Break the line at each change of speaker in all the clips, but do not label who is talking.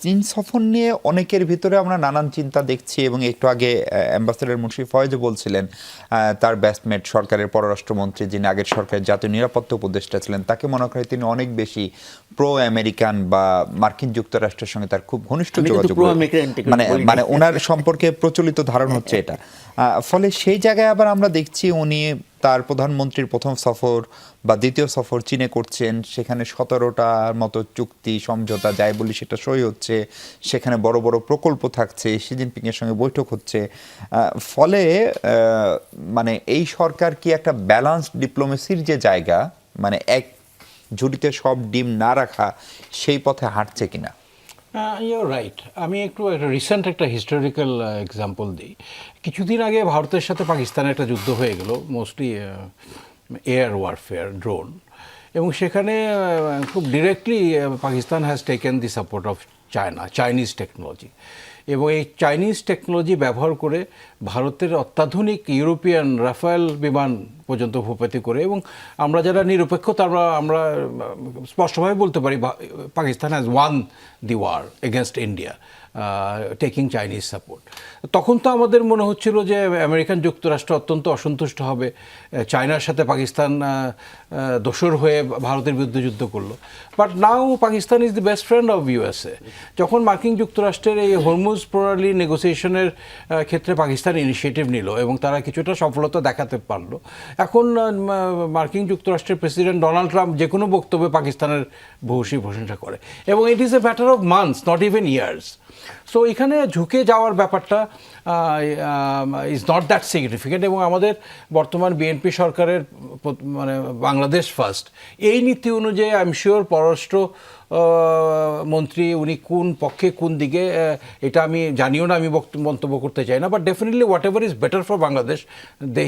চীন সফর নিয়ে অনেকের ভিতরে আমরা নানান চিন্তা দেখছি এবং একটু আগে অ্যাম্বাসেডর মুন্সি ফয়েজও বলছিলেন তার ব্যাস্টমেট সরকারের পররাষ্ট্রমন্ত্রী যিনি আগের সরকারের জাতীয় নিরাপত্তা উপদেষ্টা ছিলেন তাকে মনে করে তিনি অনেক বেশি প্রো আমেরিকান বা মার্কিন যুক্তরাষ্ট্রের সঙ্গে তার খুব ঘনিষ্ঠ যোগাযোগ মানে ওনার সম্পর্কে প্রচলিত ধারণা হচ্ছে এটা। ফলে সেই জায়গায় আবার আমরা দেখছি উনি তার প্রধানমন্ত্রীর প্রথম সফর বা দ্বিতীয় সফর চীনে করছেন, সেখানে 17টার মতো চুক্তি সমঝোতা যায় বলি সেটা সই হচ্ছে, সেখানে বড় বড় প্রকল্প থাকছে, শি জিনপিংয়ের সঙ্গে বৈঠক হচ্ছে। ফলে মানে এই সরকার কি একটা ব্যালান্সড ডিপ্লোমেসির যে জায়গা, মানে এক ঝুড়িতে সব ডিম না রাখা, সেই পথে হাঁটছে কিনা?
Your right. আমি একটু রিসেন্ট একটা হিস্টোরিক্যাল এক্সাম্পল দিই। কিছুদিন আগে ভারতের সাথে পাকিস্তানের একটা যুদ্ধ হয়ে গেল, মোস্টলি এয়ার ওয়ারফেয়ার, ড্রোন, এবং সেখানে খুব directly Pakistan has taken the support of Chinese technology, এবং এই চাইনিজ টেকনোলজি ব্যবহার করে ভারতের অত্যাধুনিক ইউরোপিয়ান রাফায়েল বিমান পর্যন্ত ভূপাতি করে, এবং আমরা যারা নিরপেক্ষ আমরা স্পষ্টভাবে বলতে পারি Pakistan has won the war against India taking Chinese support. তখন তো আমাদের মনে হচ্ছিল যে আমেরিকান যুক্তরাষ্ট্র অত্যন্ত অসন্তুষ্ট হবে, চায়নার সাথে পাকিস্তান দোসর হয়ে ভারতের বিরুদ্ধে যুদ্ধ করলো। But now Pakistan is the best friend of USA. যখন মার্কিন যুক্তরাষ্ট্রের এই হরমুজ প্রণালী নেগোসিয়েশনের ক্ষেত্রে পাকিস্তান ইনিশিয়েটিভ নিল এবং তারা কিছুটা সফলতা দেখাতে পারলো, এখন মার্কিন যুক্তরাষ্ট্রের প্রেসিডেন্ট ডোনাল্ড ট্রাম্প যে কোনো বক্তব্যে পাকিস্তানের ভূয়সী প্রশংসা করে, এবং it is a matter of months, not even years. So এখানে ঝুঁকে যাওয়ার ব্যাপারটা ইজ নট দ্যাট সিগনিফিকেন্ট, এবং আমাদের বর্তমান বিএনপি সরকারের মানে বাংলাদেশ ফার্স্ট এই নীতি অনুযায়ী আই এম শিওর পররাষ্ট্র মন্ত্রী উনি কোন পক্ষে কোন দিকে এটা আমি জানিও না, আমি মন্তব্য করতে চাই না, but definitely what ever is better for Bangladesh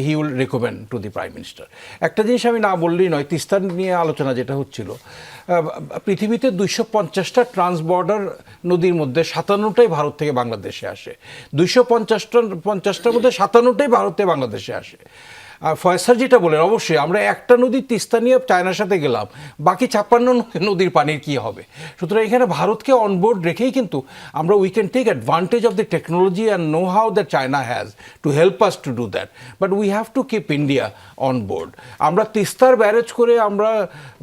he will recommend to the prime minister. একটা জিনিস আমি না বললেই নয়, তিস্তা নিয়ে আলোচনা যেটা হচ্ছিল, পৃথিবীতে 250টা ট্রান্সবর্ডার নদীর মধ্যে 57টাই ভারত থেকে বাংলাদেশে আসে, 250টার মধ্যে 57টাই ভারত থেকে বাংলাদেশে আসে। আর ফয়সাল যেটা বলেন, অবশ্যই আমরা একটা নদীর তিস্তা নিয়ে চায়নার সাথে গেলাম, বাকি 56 নদীর পানির কী হবে? সুতরাং এখানে ভারতকে অনবোর্ড রেখেই কিন্তু আমরা we can take advantage of the technology and know how that China has to help us to do that, but we have to keep India on board. আমরা তিস্তার ব্যারেজ করে আমরা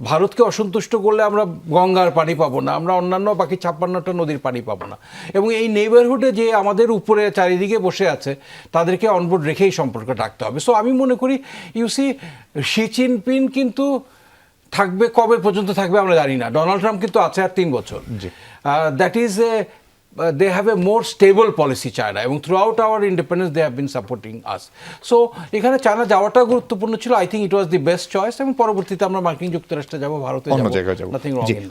ভারতকে অসন্তুষ্ট করলে আমরা গঙ্গার পানি পাবো না, আমরা অন্যান্য বাকি 56টা নদীর পানি পাবো না, এবং এই নেইবারহুডে যে আমাদের উপরে চারিদিকে বসে আছে তাদেরকে অনবোর্ড রেখেই সম্পর্ক রাখতে হবে। সো আমি মনে করি ইউসি শি জিনপিং কিন্তু থাকবে, কবে পর্যন্ত থাকবে আমরা জানি না, ডোনাল্ড ট্রাম্প কিন্তু আছে আর 3 বছর। That is they have a more stable policy China, এবং throughout our independence they have been supporting us. So এখানে চায়না যাওয়াটা গুরুত্বপূর্ণ ছিল। I think it was the best choice, এবং পরবর্তীতে আমরা মার্কিন যুক্তরাষ্ট্রে যাব, ভারতে যাব, nothing wrong in that.